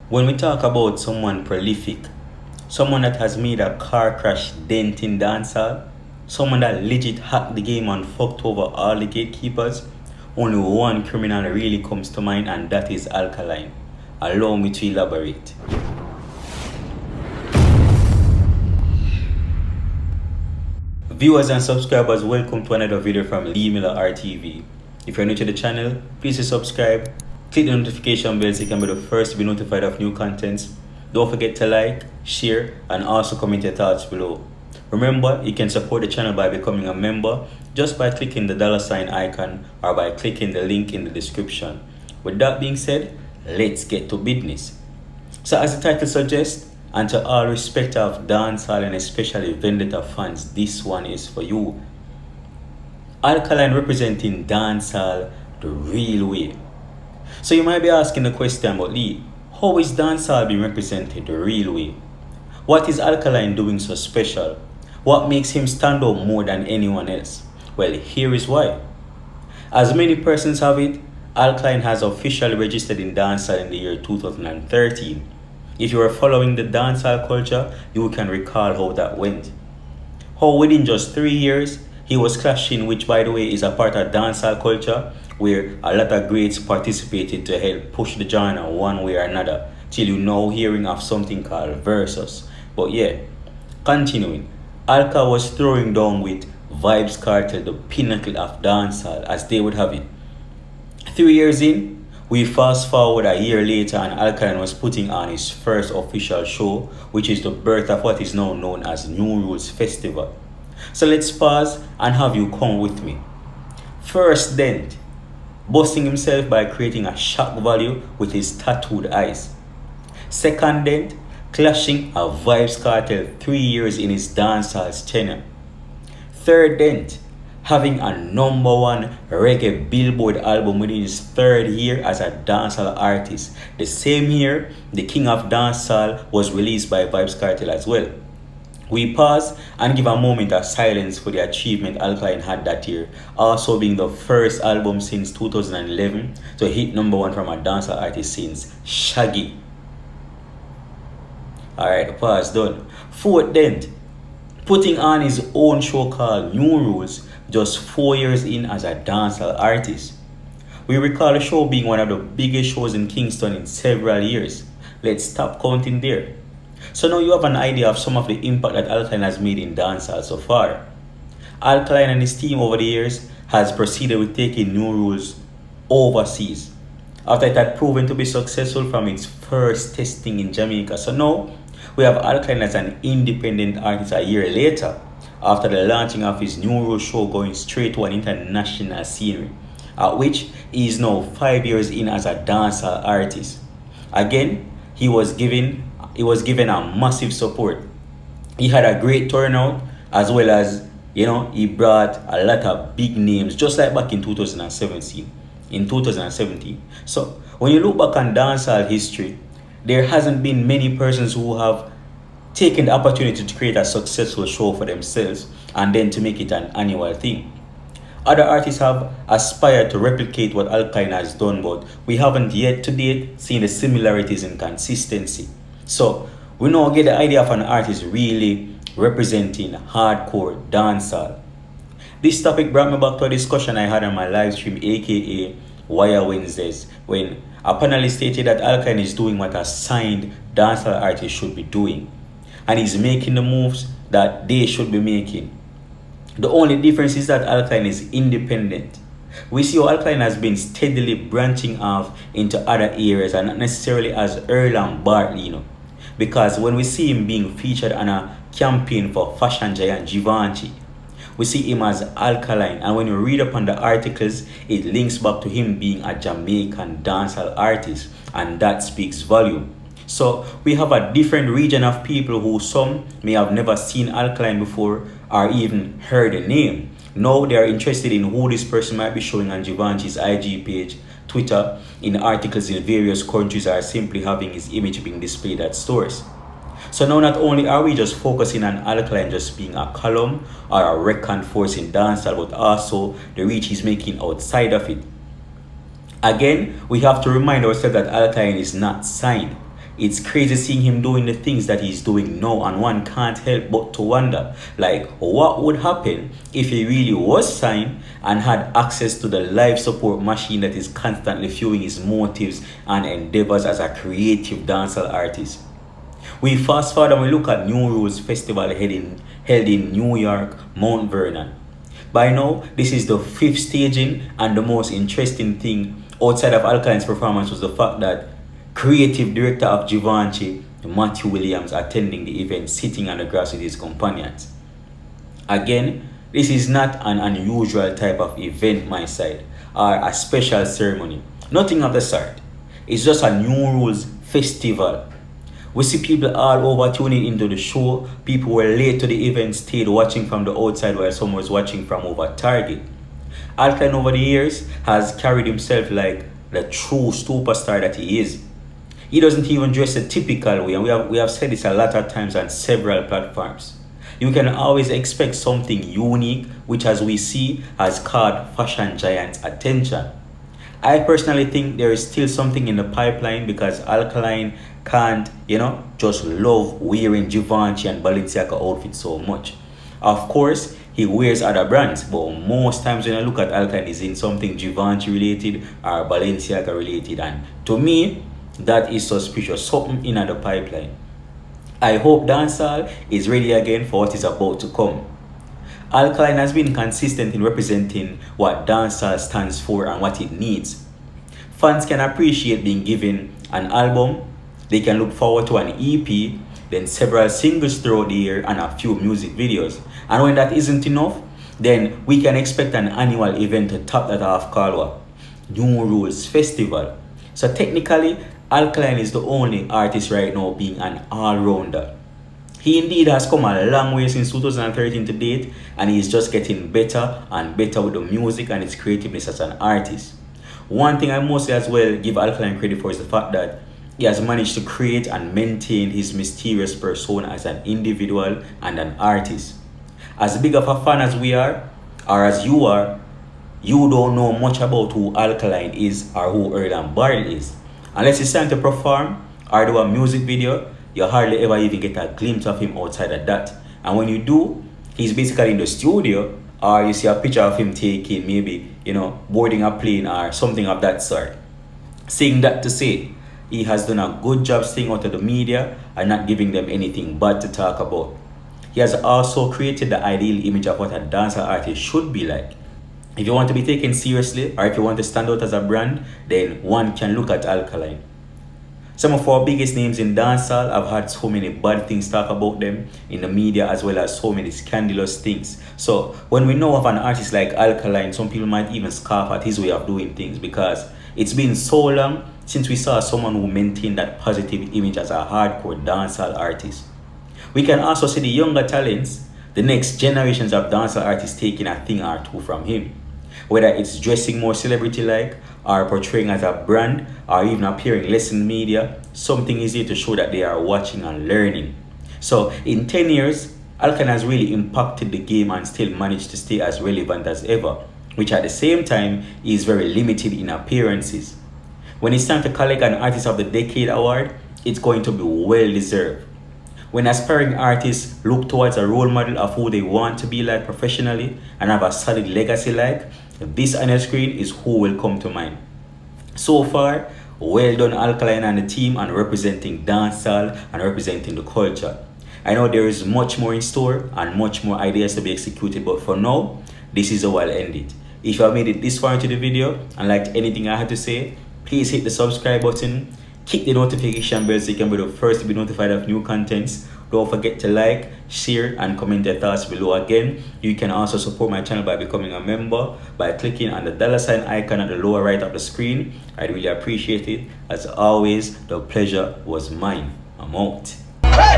When we talk about someone prolific, someone that has made a car crash dent in dancehall, someone that legit hacked the game and fucked over all the gatekeepers, only one criminal really comes to mind, and that is Alkaline. Allow me to elaborate. Viewers and subscribers, welcome to another video from leemillerrtv. If you're new to the channel, please subscribe, click the notification bell so you can be the first to be notified of new contents. Don't forget to like, share, and also comment your thoughts below. Remember, you can support the channel by becoming a member just by clicking the $ icon or by clicking the link in the description. With that being said, let's get to business. So as the title suggests, and to all respect of dancehall and especially Vendetta fans, this one is for you. Alkaline representing dancehall the real way. So you might be asking the question, but Lee, how is dancehall being represented the real way? What is Alkaline doing so special? What makes him stand out more than anyone else? Well, here is why. As many persons have it, Alkaline has officially registered in dancehall in the year 2013. If you are following the dancehall culture, you can recall how that went. How within just 3 years, he was clashing, which by the way is a part of dancehall culture, where a lot of greats participated to help push the genre one way or another, till you now hearing of something called Versus. But yeah, continuing, Alka was throwing down with Vybz Kartel, the pinnacle of dancehall, as they would have it. 3 years in, we fast forward a year later and Alkaline was putting on his first official show, which is the birth of what is now known as New Rules Festival. So let's pause and have you come with me. First dent, boasting himself by creating a shock value with his tattooed eyes. Second dent, clashing a Vybz Kartel 3 years in his dancehall's tenure. Third dent, having a #1 reggae Billboard album within his 3rd year as a dancehall artist. The same year, the King of Dancehall was released by Vybz Kartel as well. We pause and give a moment of silence for the achievement Alkaline had that year, also being the first album since 2011 to hit #1 from a dancehall artist since Shaggy. Alright, pause done. Fourth dent, putting on his own show called New Rules just 4 years in as a dancehall artist. We recall the show being one of the biggest shows in Kingston in several years. Let's stop counting there. So now you have an idea of some of the impact that Alkaline has made in dancehall so far. Alkaline and his team over the years has proceeded with taking New Rules overseas, after it had proven to be successful from its first testing in Jamaica. So now we have Alkaline as an independent artist a year later, after the launching of his New Rules show going straight to an international scenery, at which he is now 5 years in as a dancehall artist. Again, he was given a massive support. He had a great turnout, as well as he brought a lot of big names, just like back in 2017. So when you look back on dancehall history, there hasn't been many persons who have taken the opportunity to create a successful show for themselves and then to make it an annual thing. Other artists have aspired to replicate what Alkaline has done, but we haven't yet to date seen the similarities in consistency. So we now get the idea of an artist really representing hardcore dancehall. This topic brought me back to a discussion I had on my live stream, aka Wire Wednesdays, when a panelist stated that Alkaline is doing what a signed dancehall artist should be doing, and he's making the moves that they should be making. The only difference is that Alkaline is independent. We see how Alkaline has been steadily branching off into other areas and not necessarily as Earl and Bartley, because when we see him being featured on a campaign for fashion giant Givenchy, we see him as Alkaline, and when you read upon the articles, it links back to him being a Jamaican dancehall artist, and that speaks volume. So we have a different region of people who some may have never seen Alkaline before or even heard the name. Now they are interested in who this person might be showing on Givenchy's IG page, Twitter, in articles in various countries, or simply having his image being displayed at stores. So now not only are we just focusing on Alkaline just being a column or a reckoned force in dancehall, but also the reach he's making outside of it. Again, we have to remind ourselves that Alkaline is not signed. It's crazy seeing him doing the things that he's doing now, and one can't help but to wonder, like, what would happen if he really was signed and had access to the live support machine that is constantly fueling his motives and endeavors as a creative dancehall artist. We fast forward and we look at New Rules Festival held in New York, Mount Vernon. By now, this is the fifth staging, and the most interesting thing outside of Alkaline's performance was the fact that creative director of Givenchy, Matthew Williams, attending the event sitting on the grass with his companions. Again, this is not an unusual type of event, my side, or a special ceremony. Nothing of the sort. It's just a New Rules festival. We see people all over tuning into the show. People were late to the event stayed watching from the outside while someone was watching from over Target. Alkaline over the years has carried himself like the true superstar that he is. He doesn't even dress a typical way, and we have said this a lot of times on several platforms. You can always expect something unique, which as we see has caught fashion giants' attention. I personally think there is still something in the pipeline because Alkaline can't, just love wearing Givenchy and Balenciaga outfits so much. Of course, he wears other brands, but most times when I look at Alkaline, is in something Givenchy related or Balenciaga related, and to me, that is suspicious. Something in the pipeline. I hope dancehall is ready again for what is about to come. Alkaline has been consistent in representing what dancehall stands for and what it needs. Fans can appreciate being given an album, they can look forward to an EP, then several singles throughout the year and a few music videos. And when that isn't enough, then we can expect an annual event to top that off called New Rules Festival. So technically, Alkaline is the only artist right now being an all-rounder. He indeed has come a long way since 2013 to date, and he is just getting better and better with the music and his creativeness as an artist. One thing I mostly as well give Alkaline credit for is the fact that he has managed to create and maintain his mysterious persona as an individual and an artist. As big of a fan as we are, or as you are, you don't know much about who Alkaline is or who Erlan Barrel is. Unless it's time to perform or do a music video, you hardly ever even get a glimpse of him outside of that. And when you do, he's basically in the studio, or you see a picture of him taking maybe, boarding a plane or something of that sort. Saying that to say, he has done a good job staying out of the media and not giving them anything bad to talk about. He has also created the ideal image of what a dancer artist should be like. If you want to be taken seriously, or if you want to stand out as a brand, then one can look at Alkaline. Some of our biggest names in dancehall have had so many bad things talk about them in the media, as well as so many scandalous things. So when we know of an artist like Alkaline, some people might even scoff at his way of doing things because it's been so long since we saw someone who maintained that positive image as a hardcore dancehall artist. We can also see the younger talents, the next generations of dancehall artists taking a thing or two from him. Whether it's dressing more celebrity-like, or portraying as a brand, or even appearing less in media, something is here to show that they are watching and learning. So in 10 years, Alkaline has really impacted the game and still managed to stay as relevant as ever, which at the same time is very limited in appearances. When it's time to collect an Artist of the Decade award, it's going to be well deserved. When aspiring artists look towards a role model of who they want to be like professionally and have a solid legacy like, this on your screen is who will come to mind. So far, well done Alkaline and the team on representing dancehall and representing the culture. I know there is much more in store and much more ideas to be executed, but for now, this is how I'll end it. If you have made it this far into the video and liked anything I had to say, please hit the subscribe button, click the notification bell so you can be the first to be notified of new contents. Don't forget to like, share, and comment your thoughts below. Again, you can also support my channel by becoming a member by clicking on the $ icon at the lower right of the screen. I'd really appreciate it. As always, the pleasure was mine. I'm out. Hey,